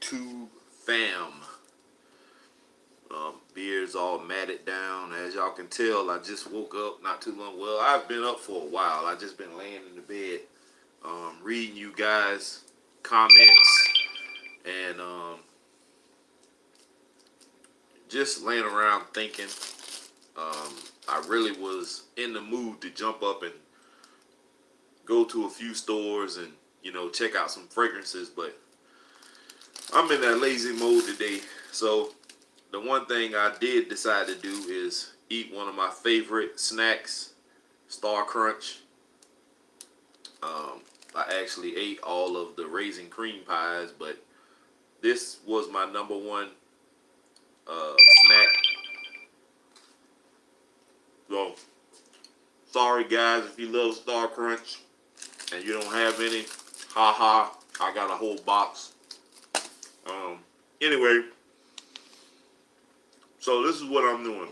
YouTube fam. Beard's all matted down. As y'all can tell, I just woke up not too long. Well, I've been up for a while. I just been laying in the bed, reading you guys' comments and just laying around thinking. I really was in the mood to jump up and go to a few stores and check out some fragrances, but I'm in that lazy mode today. So the one thing I did decide to do is eat one of my favorite snacks, Star Crunch. I actually ate all of the Raisin Cream Pies, but this was my number one snack. So sorry guys if you love Star Crunch and you don't have any. Haha, I got a whole box. Anyway, so this is what I'm doing.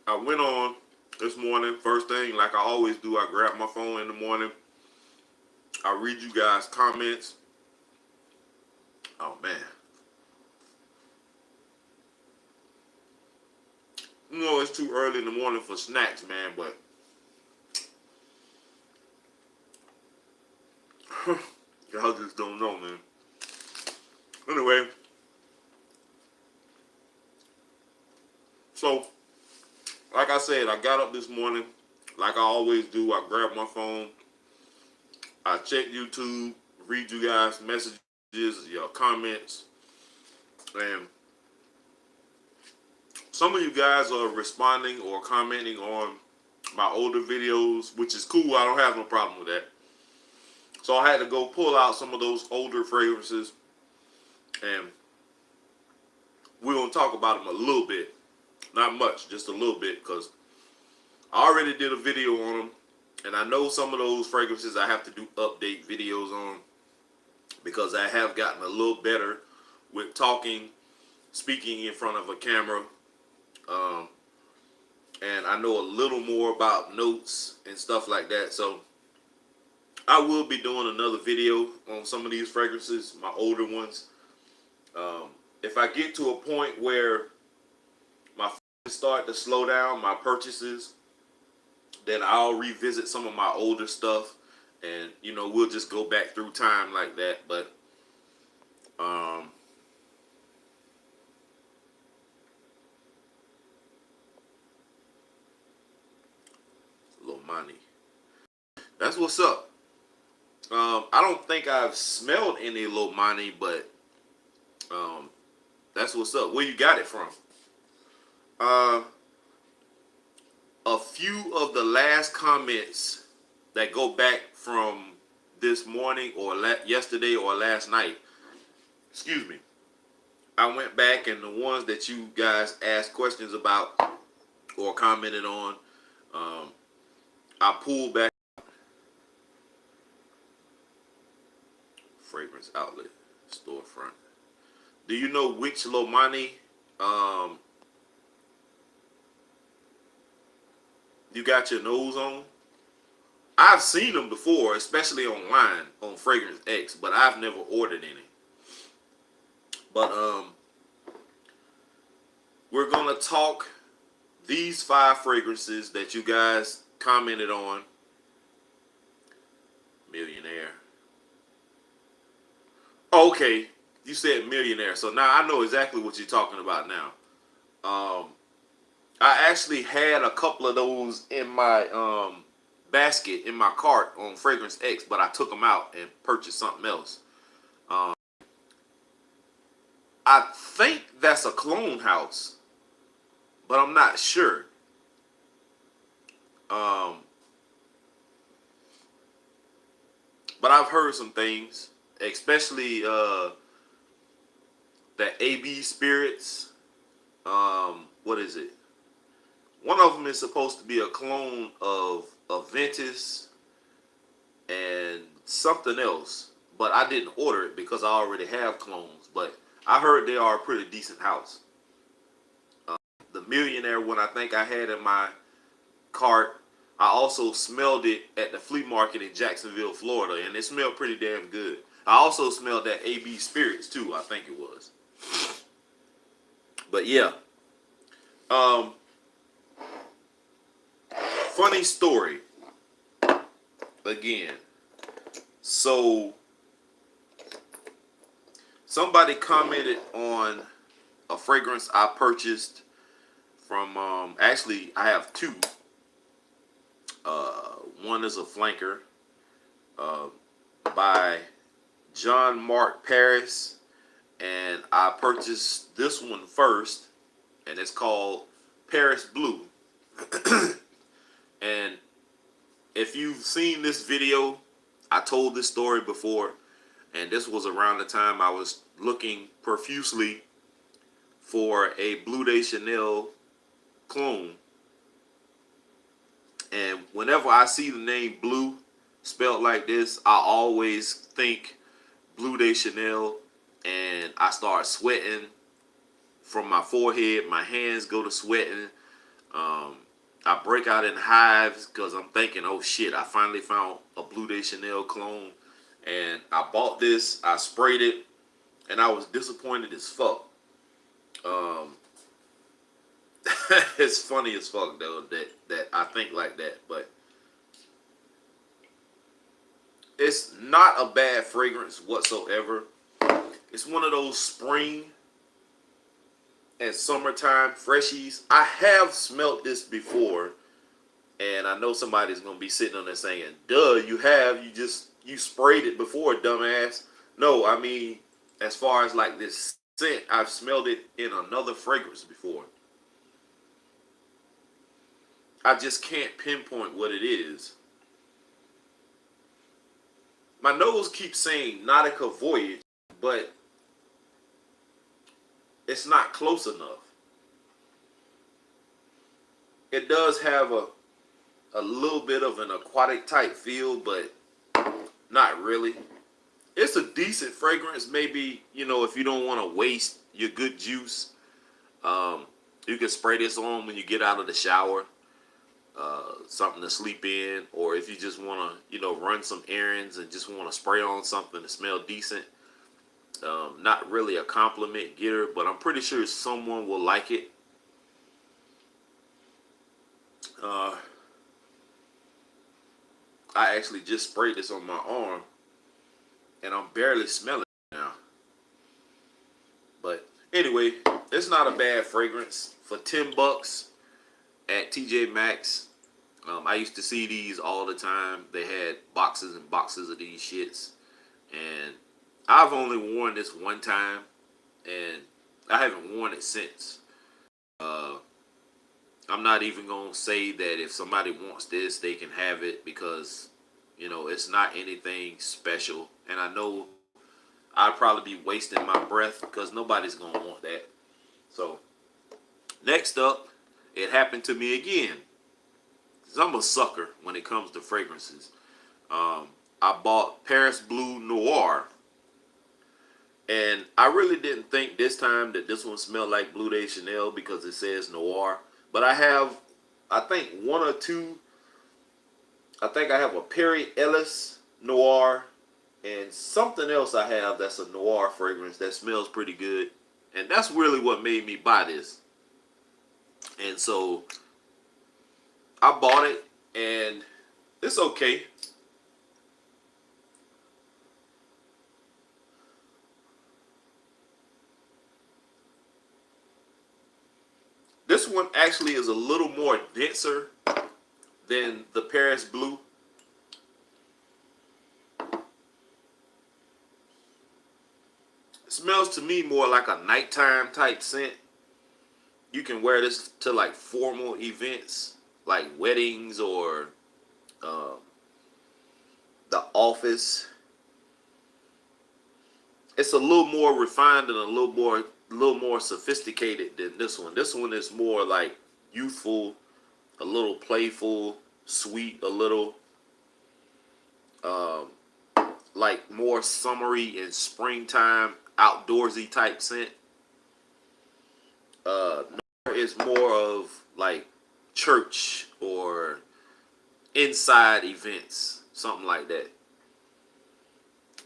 I went on this morning, first thing, like I always do, I grab my phone in the morning. I read you guys' comments. Oh man. You know it's too early in the morning for snacks, man, but y'all just don't know, man. Anyway, so like I said, I got up this morning, like I always do. I grabbed my phone, I checked YouTube, read you guys' messages, your comments, and some of you guys are responding or commenting on my older videos, which is cool. I don't have no problem with that. So I had to go pull out some of those older fragrances, and we're going to talk about them a little bit. Not much, just a little bit, because I already did a video on them, and I know some of those fragrances I have to do update videos on, because I have gotten a little better with talking, speaking in front of a camera, and I know a little more about notes and stuff like that. So I will be doing another video on some of these fragrances, my older ones. If I get to a point where my start to slow down my purchases, then I'll revisit some of my older stuff, and we'll just go back through time like that. But Lomani, that's what's up. I don't think I've smelled any Lomani, but that's what's up. Where you got it from? A few of the last comments that go back from this morning or yesterday or last night, excuse me, I went back, and the ones that you guys asked questions about or commented on, I pulled back. Fragrance outlet, storefront. Do you know which Lomani you got your nose on? I've seen them before, especially online on Fragrance X, but I've never ordered any. But we're gonna talk these 5 fragrances that you guys commented on. Millionaire. Okay, you said millionaire, so now I know exactly what you're talking about now. I actually had a couple of those in my basket in my cart on Fragrance X, but I took them out and purchased something else. I think that's a clone house, but I'm not sure. But I've heard some things, especially the AB Spirits. What is it? One of them is supposed to be a clone of Aventus and something else, but I didn't order it because I already have clones. But I heard they are a pretty decent house. The millionaire one I think I had in my cart. I also smelled it at the flea market in Jacksonville, Florida, and it smelled pretty damn good. I also smelled that AB Spirits too, I think it was. But yeah. Funny story. Again. So somebody commented on a fragrance I purchased from actually I have two. One is a flanker by John Mark Paris, and I purchased this one first, and it's called Paris Blue. And if you've seen this video, I told this story before, and this was around the time I was looking profusely for a Bleu de Chanel clone. And whenever I see the name Blue spelled like this, I always think Bleu de Chanel, and I start sweating from my forehead. My hands go to sweating. I break out in hives because I'm thinking, oh shit, I finally found a Bleu de Chanel clone. And I bought this, I sprayed it, and I was disappointed as fuck. It's funny as fuck though that I think like that, but it's not a bad fragrance whatsoever. It's one of those spring and summertime freshies. I have smelt this before, and I know somebody's gonna be sitting on there saying, duh, you sprayed it before, dumbass. No, I mean, as far as like this scent, I've smelled it in another fragrance before. I just can't pinpoint what it is. My nose keeps saying Nautica Voyage, but it's not close enough. It does have a little bit of an aquatic type feel, but not really. It's a decent fragrance. Maybe, if you don't want to waste your good juice, you can spray this on when you get out of the shower. Something to sleep in, or if you just want to, run some errands and just want to spray on something to smell decent. Not really a compliment getter, but I'm pretty sure someone will like it. I actually just sprayed this on my arm, and I'm barely smelling it now. But anyway, it's not a bad fragrance for $10 at TJ Maxx. I used to see these all the time. They had boxes and boxes of these shits, and I've only worn this one time, and I haven't worn it since. I'm not even gonna say that if somebody wants this, they can have it, because it's not anything special, and I know I'd probably be wasting my breath because nobody's gonna want that. So next up, it happened to me again. I'm a sucker when it comes to fragrances. I bought Paris Blue Noir, and I really didn't think this time that this one smelled like Bleu de Chanel because it says Noir. But I have, I think, one or two. I think I have a Perry Ellis Noir and something else I have that's a Noir fragrance that smells pretty good. And that's really what made me buy this. And so I bought it, and it's okay. This one actually is a little more denser than the Paris Blue. It smells to me more like a nighttime type scent. You can wear this to like formal events, like weddings or the office. It's a little more refined and a little more sophisticated than this one. This one is more like youthful, a little playful, sweet, a little like more summery and springtime, outdoorsy type scent. It's more of like church or inside events, something like that.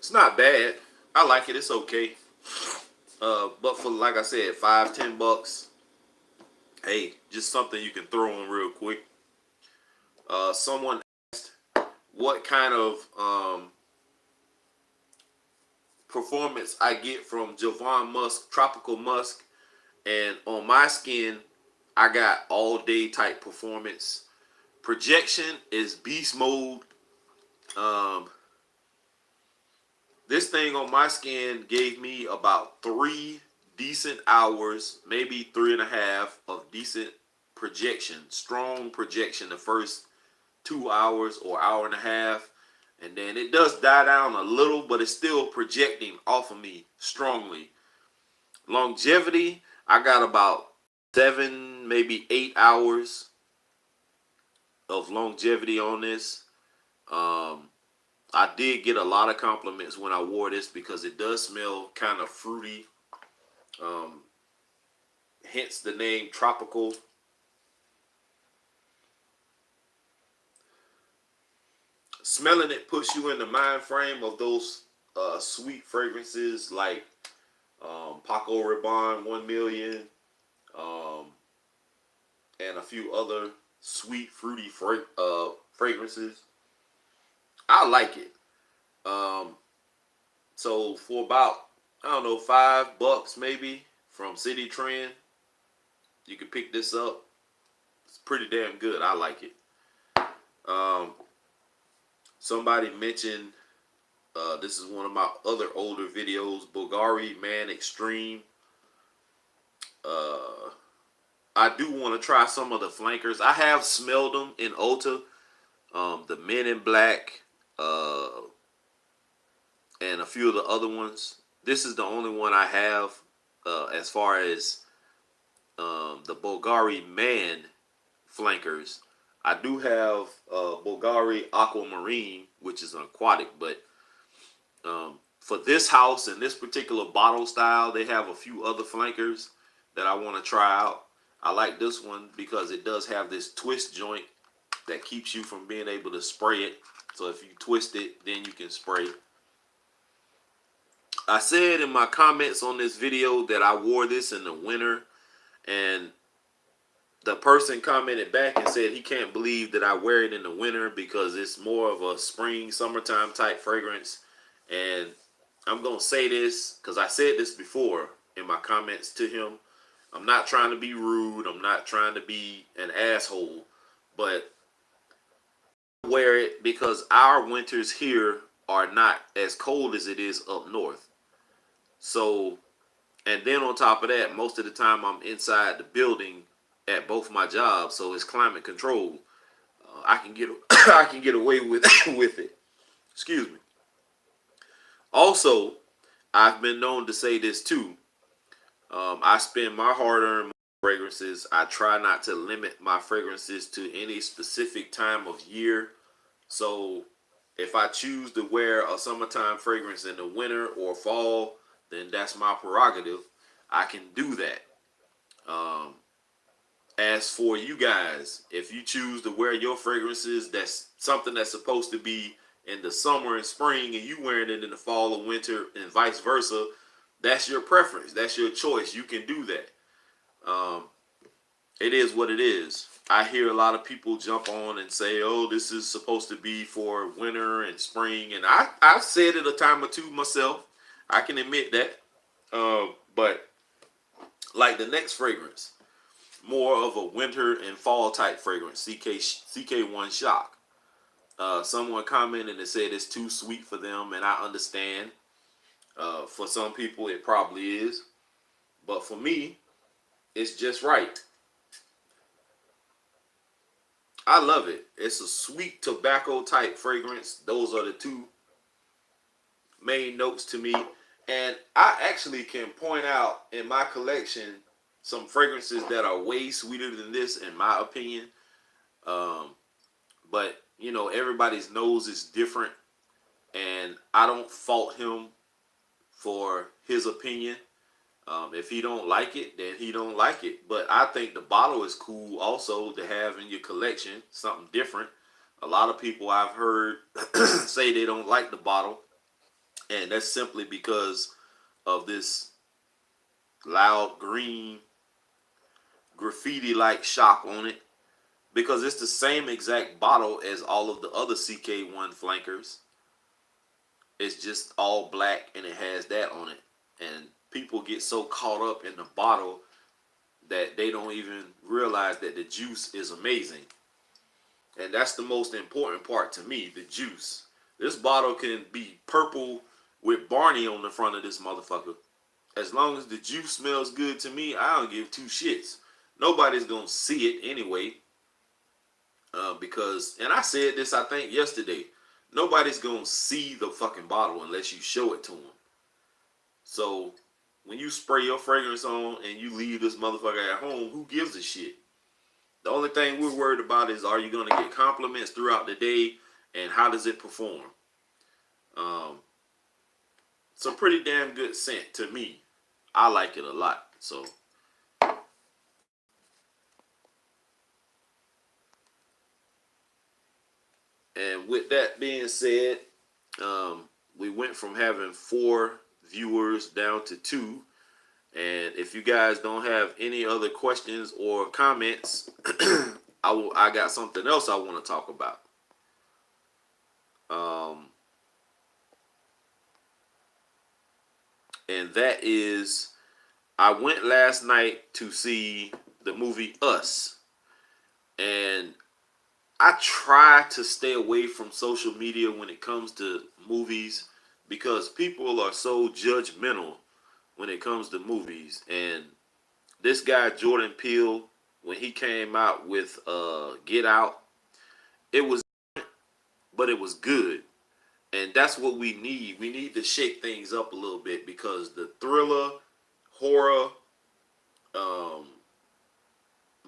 It's not bad. I like it. It's okay. But for, like I said, $5-10, hey, just something you can throw on real quick. Someone asked what kind of performance I get from Javon Musk Tropical Musk, and on my skin, I got all day type performance. Projection is beast mode. Um, this thing on my skin gave me about 3 decent hours, maybe 3.5 of decent projection, strong projection the first 2 hours or hour and a half. And then it does die down a little, but it's still projecting off of me strongly. Longevity, I got about 7, maybe 8 hours of longevity on this. I did get a lot of compliments when I wore this because it does smell kind of fruity. Hence the name Tropical. Smelling it puts you in the mind frame of those sweet fragrances like Paco Rabanne 1 million, and a few other sweet fruity fragrances. I like it. So for about, I don't know, $5 maybe from City Trend, you can pick this up. It's pretty damn good. I like it. Somebody mentioned, this is one of my other older videos, Bulgari Man Extreme. I do want to try some of the flankers. I have smelled them in Ulta. The Men in Black, and a few of the other ones. This is the only one I have as far as the Bulgari Man flankers. I do have Bulgari Aquamarine, which is aquatic, but for this house and this particular bottle style, they have a few other flankers that I want to try out. I like this one because it does have this twist joint that keeps you from being able to spray it. So if you twist it, then you can spray. I said in my comments on this video that I wore this in the winter, and the person commented back and said he can't believe that I wear it in the winter because it's more of a spring, summertime type fragrance. And I'm going to say this because I said this before in my comments to him. I'm not trying to be rude. I'm not trying to be an asshole. But I wear it because our winters here are not as cold as it is up north. So, and then on top of that, most of the time I'm inside the building at both my jobs, so it's climate controlled. I can get I can get away with with it. Excuse me. Also, I've been known to say this too. I spend my hard-earned fragrances. I try not to limit my fragrances to any specific time of year. So if I choose to wear a summertime fragrance in the winter or fall, then that's my prerogative. I can do that. As for you guys, if you choose to wear your fragrances, that's something that's supposed to be in the summer and spring, and you wearing it in the fall or winter, and vice versa, that's your preference. That's your choice. You can do that. It is what it is. I hear a lot of people jump on and say, oh, this is supposed to be for winter and spring. And I've said it a time or two myself. I can admit that. But like the next fragrance, more of a winter and fall type fragrance, CK1 Shock. Someone commented and said it's too sweet for them, and I understand. For some people, it probably is. But for me, it's just right. I love it. It's a sweet tobacco type fragrance. Those are the two main notes to me. And I actually can point out in my collection some fragrances that are way sweeter than this, in my opinion. But, you know, everybody's nose is different. And I don't fault him for his opinion. If he don't like it, then he don't like it. But I think the bottle is cool also to have in your collection, something different. A lot of people I've heard say they don't like the bottle. And that's simply because of this loud green graffiti-like shock on it, because it's the same exact bottle as all of the other CK1 flankers. It's just all black and it has that on it. And people get so caught up in the bottle that they don't even realize that the juice is amazing. And that's the most important part to me, the juice. This bottle can be purple with Barney on the front of this motherfucker. As long as the juice smells good to me, I don't give two shits. Nobody's gonna see it anyway. Because, and I said this I think yesterday, nobody's gonna see the fucking bottle unless you show it to them. So when you spray your fragrance on and you leave this motherfucker at home, who gives a shit? The only thing we're worried about is, are you gonna get compliments throughout the day, and how does it perform? It's a pretty damn good scent to me. I like it a lot. So and with that being said, we went from having 4 viewers down to 2. And if you guys don't have any other questions or comments, I got something else I want to talk about. And that is, I went last night to see the movie Us. And I try to stay away from social media when it comes to movies, because people are so judgmental when it comes to movies. And this guy Jordan Peele, when he came out with Get Out, it was, but it was good. And that's what we need. We need to shake things up a little bit, because the thriller, horror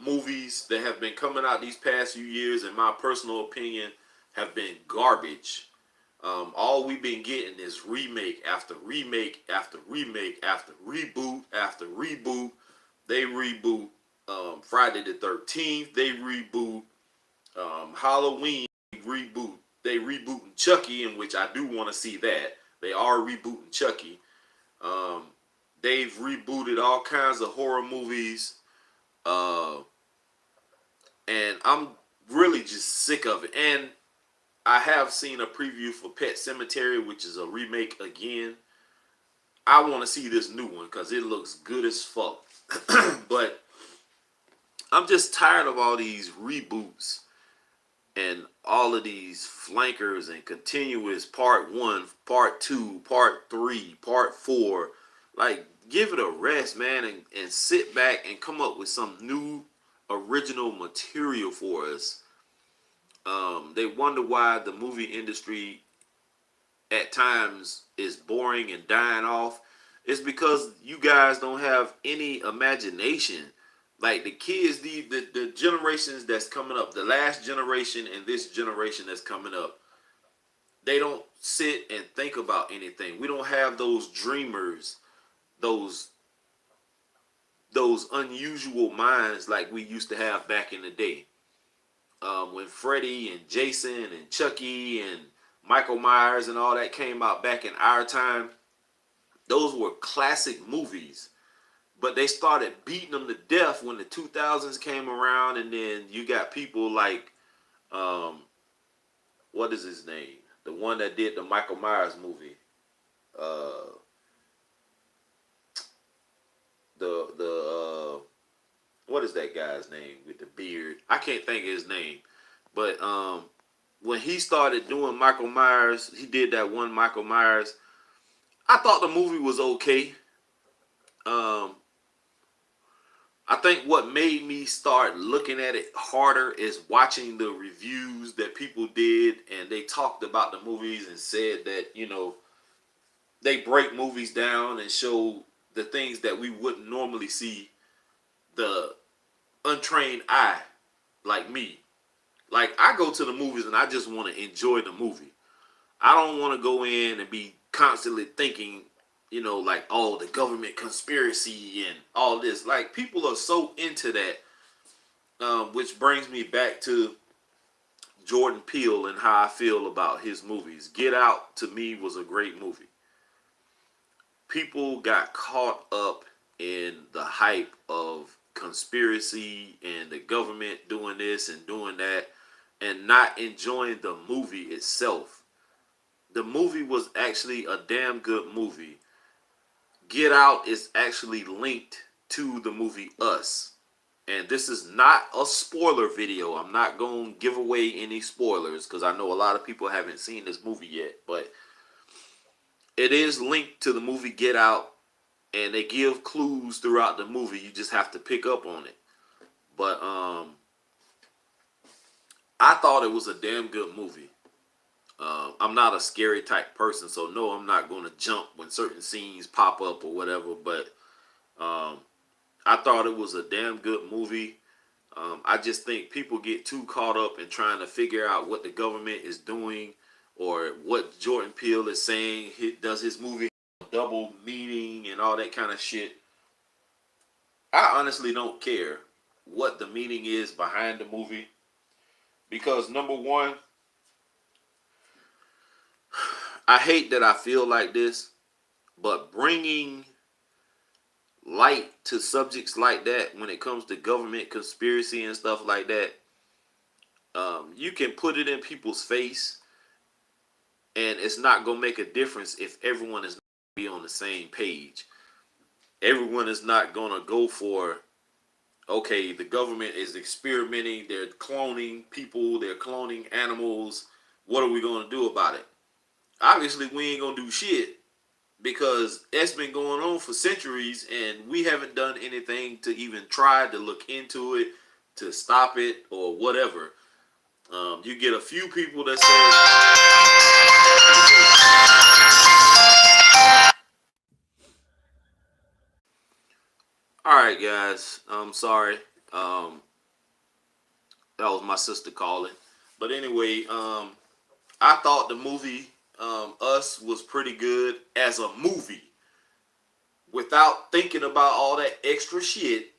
movies that have been coming out these past few years, in my personal opinion, have been garbage. All we've been getting is remake after remake after remake after reboot after reboot. They reboot Friday the 13th. They reboot Halloween. Reboot. They rebooting Chucky, in which I do want to see that. They are rebooting Chucky. They've rebooted all kinds of horror movies. And I'm really just sick of it. And I have seen a preview for Pet Sematary, which is a remake again. I want to see this new one because it looks good as fuck. But I'm just tired of all these reboots and all of these flankers and continuous part 1, part 2, part 3, part 4. Like, give it a rest, man, and sit back and come up with some new original material for us. They wonder why the movie industry at times is boring and dying off. It's because you guys don't have any imagination. Like the kids, the generations that's coming up, the last generation and this generation that's coming up, they don't sit and think about anything. We don't have those dreamers, those unusual minds like we used to have back in the day. When Freddy and Jason and Chucky and Michael Myers and all that came out back in our time, those were classic movies. But they started beating them to death when the 2000s came around, and then you got people like, what is his name? The one that did the Michael Myers movie. What is that guy's name with the beard? I can't think of his name. But when he started doing Michael Myers, he did that one Michael Myers. I thought the movie was okay. I think what made me start looking at it harder is watching the reviews that people did, and they talked about the movies and said that, you know, they break movies down and show the things that we wouldn't normally see the untrained eye like me. Like, I go to the movies and I just want to enjoy the movie. I don't want to go in and be constantly thinking, you know, like, oh, the government conspiracy and all this. Like, people are so into that, which brings me back to Jordan Peele and how I feel about his movies. Get Out, to me, was a great movie. people got caught up in the hype of conspiracy and the government doing this and doing that and not enjoying the movie itself. The movie was actually a damn good movie. Get Out is actually linked to the movie Us. And this is not a spoiler video. I'm not going to give away any spoilers because I know a lot of people haven't seen this movie yet. But it is linked to the movie Get Out. And they give clues throughout the movie. You just have to pick up on it. But I thought it was a damn good movie. I'm not a scary type person, so no, I'm not going to jump when certain scenes pop up or whatever. But I thought it was a damn good movie. I just think people get too caught up in trying to figure out what the government is doing or what Jordan Peele is saying. Does his movie have double meaning and all that kind of shit? I honestly don't care what the meaning is behind the movie because number one, I hate that I feel like this, but bringing light to subjects like that when it comes to government conspiracy and stuff like that, you can put it in people's face and it's not going to make a difference if everyone is not be on the same page. Everyone is not going to go for, okay, the government is experimenting, they're cloning people, they're cloning animals. What are we going to do about it? Obviously, we ain't going to do shit because it's been going on for centuries and we haven't done anything to even try to look into it, to stop it or whatever. You get a few people that say, all right, guys, I'm sorry. That was my sister calling. But anyway, I thought the movie Us was pretty good as a movie. Without thinking about all that extra shit,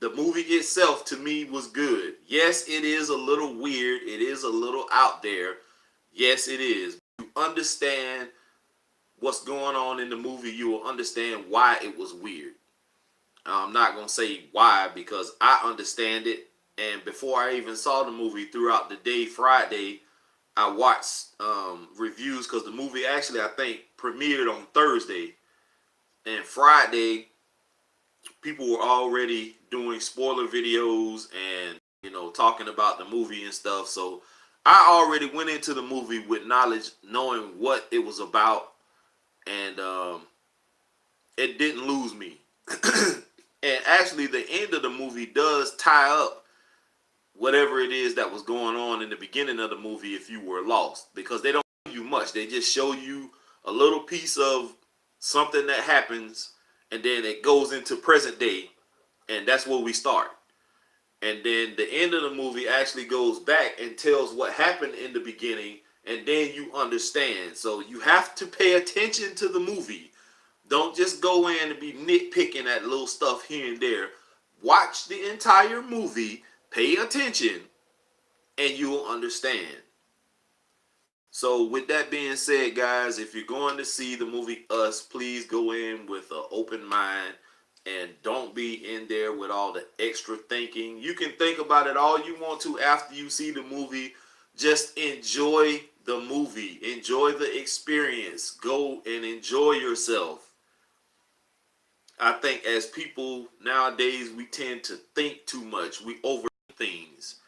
the movie itself to me was good. Yes, it is a little weird. It is a little out there. Yes, it is. You understand what's going on in the movie, you will understand why it was weird. I'm not going to say why because I understand it. And before I even saw the movie throughout the day, Friday, I watched reviews because the movie actually, I think, premiered on Thursday. And Friday, people were already doing spoiler videos and, you know, talking about the movie and stuff. So I already went into the movie with knowledge, knowing what it was about. And it didn't lose me. And actually, the end of the movie does tie up whatever it is that was going on in the beginning of the movie if you were lost. Because they don't give you much. They just show you a little piece of something that happens, and then it goes into present day, and that's where we start. And then the end of the movie actually goes back and tells what happened in the beginning, and then you understand. So you have to pay attention to the movie. Don't just go in and be nitpicking at little stuff here and there. Watch the entire movie, pay attention, and you'll understand. So with that being said, guys, if you're going to see the movie Us, please go in with an open mind and don't be in there with all the extra thinking. You can think about it all you want to after you see the movie. Just enjoy the movie. Enjoy the experience. Go and enjoy yourself. I think as people nowadays, we tend to think too much. We overthink things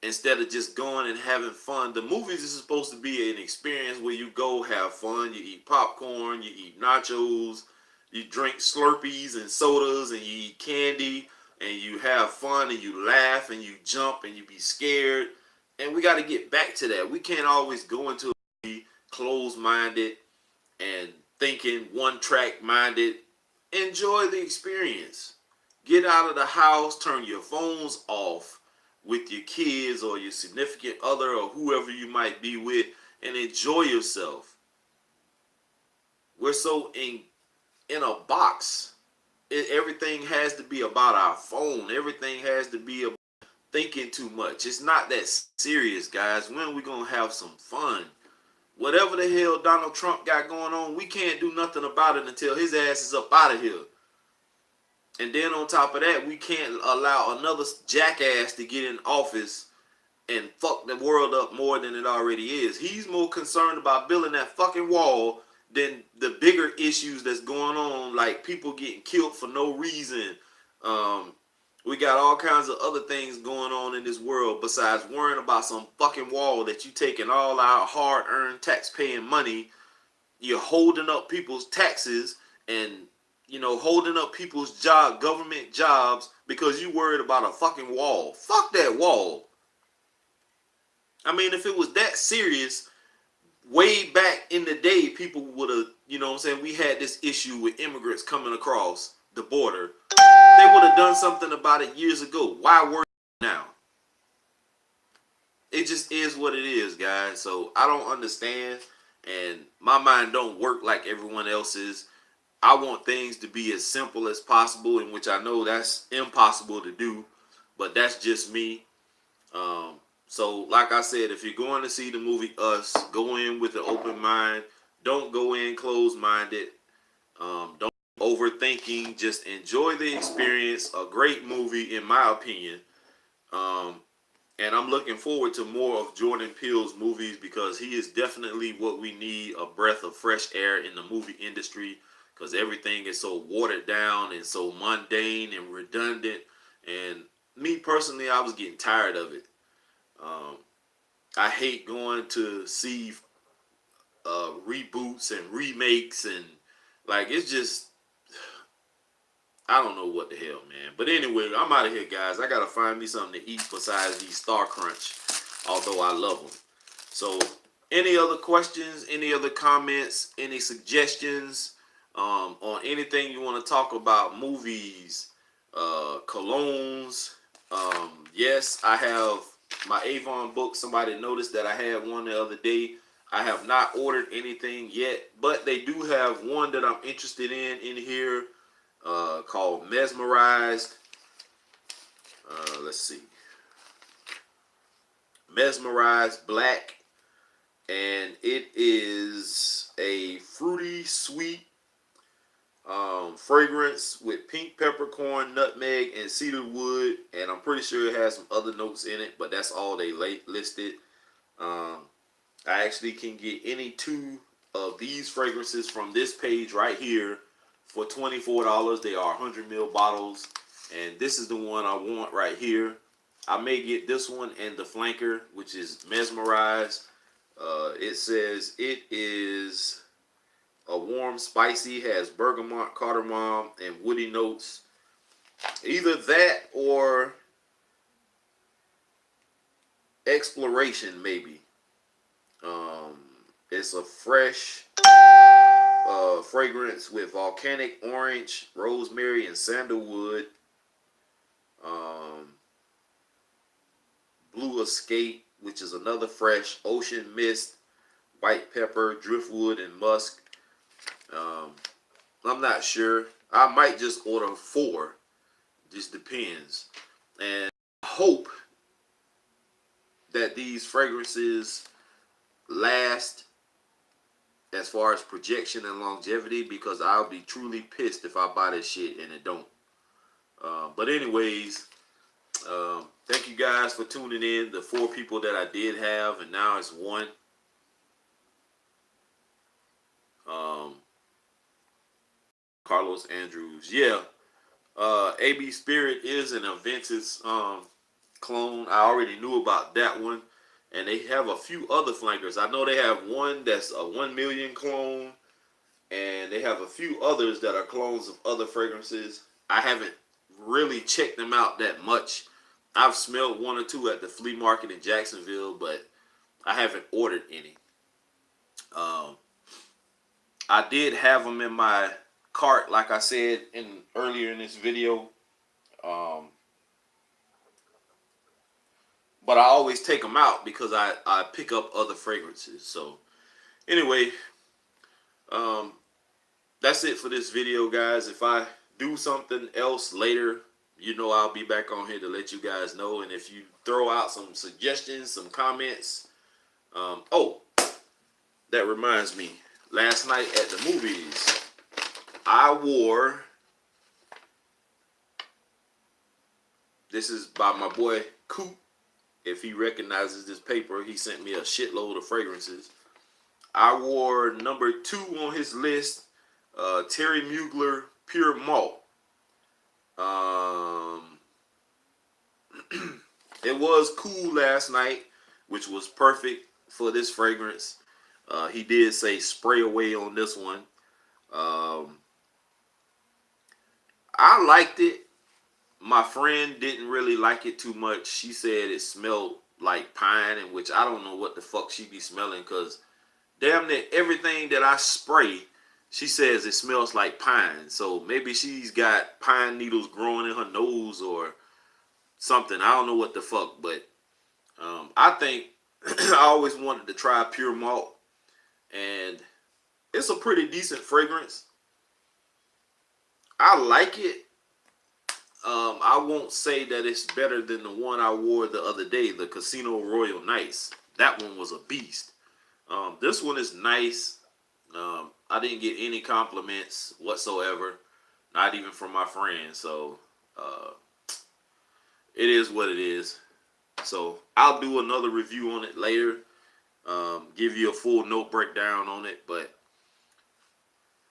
instead of just going and having fun. The movies is supposed to be an experience where you go have fun. You eat popcorn, you eat nachos, you drink Slurpees and sodas, and you eat candy, and you have fun, and you laugh, and you jump, and you be scared. And we got to get back to that. We can't always go into a movie closed-minded and thinking one-track minded. Enjoy the experience. Get out of the house, turn your phones off with your kids or your significant other or whoever you might be with, and enjoy yourself. We're so in a box. Everything has to be about our phone. Everything has to be about thinking too much. It's not that serious, guys. When are we going to have some fun? whatever the hell Donald Trump got going on, we can't do nothing about it until his ass is up out of here. And then on top of that, we can't allow another jackass to get in office and fuck the world up more than it already is. He's more concerned about building that fucking wall than the bigger issues that's going on, like people getting killed for no reason. We got all kinds of other things going on in this world besides worrying about some fucking wall that you taking all our hard-earned tax-paying money. You're holding up people's taxes and, you know, holding up people's government jobs because you worried about a fucking wall. Fuck that wall. I mean, if it was that serious, way back in the day, people would have, you know what I'm saying, we had this issue with immigrants coming across the border. They would have done something about it years ago. Why worry now? It just is what it is, guys. So I don't understand, and my mind don't work like everyone else's. I want things to be as simple as possible, in which I know that's impossible to do, but that's just me. So like I said, if you're going to see the movie Us, go in with an open mind. Don't go in closed-minded. Don't overthinking. Just enjoy the experience. A great movie, in my opinion. And I'm looking forward to more of Jordan Peele's movies because he is definitely what we need, a breath of fresh air in the movie industry, because everything is so watered down and so mundane and redundant. And me personally, I was getting tired of it. I hate going to see reboots and remakes, and like, it's just, I don't know what the hell, man. But anyway, I'm out of here, guys. I gotta find me something to eat besides these Star Crunch, although I love them. So any other questions, any other comments, any suggestions on anything you want to talk about, movies, colognes? Yes, I have my Avon book. Somebody noticed that I had one the other day. I have not ordered anything yet, but they do have one that I'm interested in here, called Mesmerized. Let's see. Mesmerized Black. And it is a fruity, sweet fragrance with pink peppercorn, nutmeg, and cedar wood. And I'm pretty sure it has some other notes in it, but that's all they listed. I actually can get any two of these fragrances from this page right here for $24. They are 100 ml bottles, and this is the one I want right here. I may get this one and the flanker, which is Mesmerized. It says it is a warm, spicy, has bergamot, cardamom, and woody notes. Either that or exploration, maybe. It's a fresh fragrance with volcanic orange, rosemary, and sandalwood. Blue Escape, which is another fresh, ocean mist, white pepper, driftwood, and musk. I'm not sure. I might just order 4. Just depends. And I hope that these fragrances last as far as projection and longevity, because I'll be truly pissed if I buy this shit and it don't. But anyways, thank you guys for tuning in. The 4 people that I did have, and now it's 1. Carlos Andrews. Yeah. AB Spirit is an Aventus clone. I already knew about that one. And they have a few other flankers. I know they have one that's a 1 million clone. And they have a few others that are clones of other fragrances. I haven't really checked them out that much. I've smelled 1 or 2 at the flea market in Jacksonville, but I haven't ordered any. I did have them in my cart, like I said earlier in this video. But I always take them out because I pick up other fragrances. So anyway, that's it for this video, guys. If I do something else later, you know I'll be back on here to let you guys know. And if you throw out some suggestions, some comments. Oh, that reminds me. Last night at the movies, I wore. This is by my boy Coop. If he recognizes this paper, he sent me a shitload of fragrances. I wore number 2 on his list, Terry Mugler Pure Malt. It was cool last night, which was perfect for this fragrance. He did say spray away on this one. I liked it. My friend didn't really like it too much. She said it smelled like pine, in which I don't know what the fuck she be smelling, because damn near everything that I spray, she says it smells like pine. So maybe she's got pine needles growing in her nose or something. I don't know what the fuck, but I think I always wanted to try Pure Malt, and it's a pretty decent fragrance. I like it. I won't say that it's better than the one I wore the other day, the Casino Royal Nice. That one was a beast. This one is nice. I didn't get any compliments whatsoever, not even from my friends. So it is what it is. So I'll do another review on it later. Give you a full note breakdown on it, but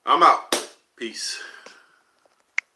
I'm out. Peace.